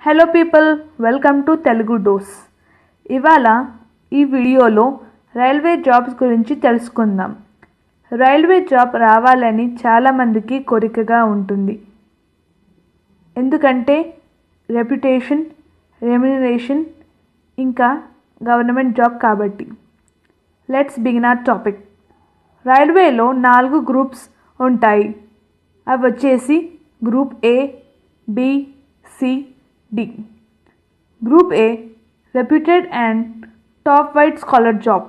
Hello people, welcome to Telugu dose. ఇవాళ ఈ వీడియోలో రైల్వే జాబ్స్ గురించి తెలుసుకుందాం. రైల్వే జాబ్ రావాలని చాలామందికి కోరికగా ఉంటుంది. ఎందుకంటే రెప్యుటేషన్, రెమ్యునరేషన్, ఇంకా గవర్నమెంట్ జాబ్ కాబట్టి. Let's begin our topic. రైల్వేలో 4 గ్రూప్స్ ఉంటాయి. అవి వచ్చేసి group A, B, C, D. Group A reputed and top white collar job.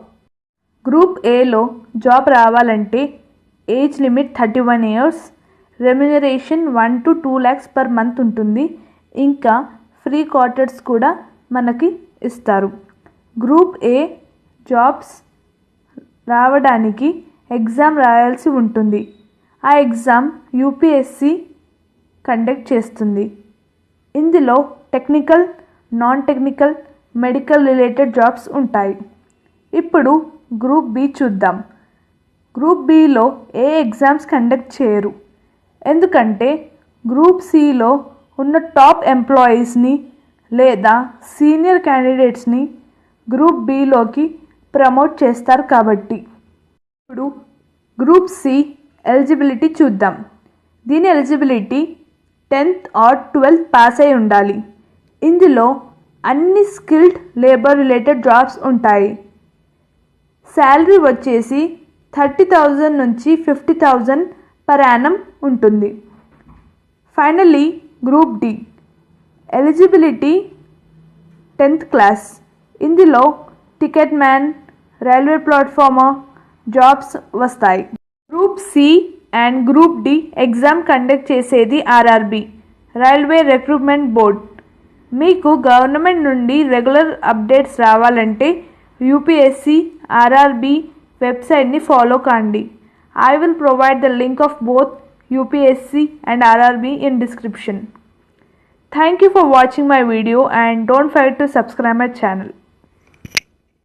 Group ఏలో జాబ్ రావాలంటే age limit 31 years, remuneration 1 to 2 lakhs per month ఉంటుంది. ఇంకా ఫ్రీ క్వార్టర్స్ కూడా మనకి ఇస్తారు. గ్రూప్ ఏ జాబ్స్ రావడానికి ఎగ్జామ్ రాయాల్సి ఉంటుంది. ఆ ఎగ్జామ్ యూపీఎస్సి కండక్ట్ చేస్తుంది. ఇందులో technical, non technical, medical related jobs ఉంటాయి. ఇప్పుడు గ్రూప్ బి చూద్దాం. గ్రూప్ బిలో ఏ ఎగ్జామ్స్ కండక్ట్ చేయరు. ఎందుకంటే గ్రూప్ సిలో ఉన్న టాప్ ఎంప్లాయీస్ని లేదా సీనియర్ క్యాండిడేట్స్ని గ్రూప్ బిలోకి ప్రమోట్ చేస్తారు కాబట్టి. ఇప్పుడు గ్రూప్ సి ఎలిజిబిలిటీ చూద్దాం. దీని eligibility 10th or 12th pass అయి ఉండాలి. ఇందులో అన్ని స్కిల్డ్ లేబర్ రిలేటెడ్ జాబ్స్ ఉంటాయి. శాలరీ వచ్చేసి 30,000 నుంచి 50,000 పర్ యానం ఉంటుంది. Finally group D eligibility 10th class. ఇందులో ticket man, railway platformer jobs వస్తాయి. Group C and group D exam conduct చేసేది ఆర్ఆర్బి, రైల్వే రిక్రూట్మెంట్ బోర్డ్. మీకు గవర్నమెంట్ నుండి రెగ్యులర్ అప్డేట్స్ రావాలంటే యూపీఎస్సి, ఆర్ఆర్బి వెబ్సైట్ని ఫాలో కండి. I will provide the link of both UPSC and RRB in description. Thank you for watching my video and don't forget to subscribe my channel.